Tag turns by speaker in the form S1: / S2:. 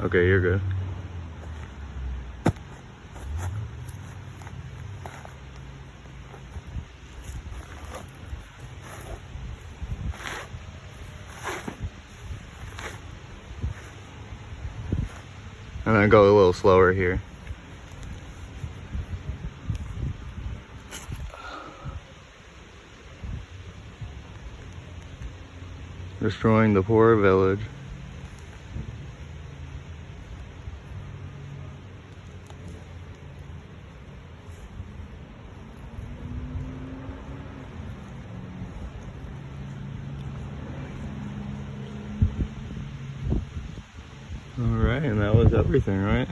S1: Okay, you're good. I'm gonna go a little slower here. Destroying the poor village. All right, and that was everything, right?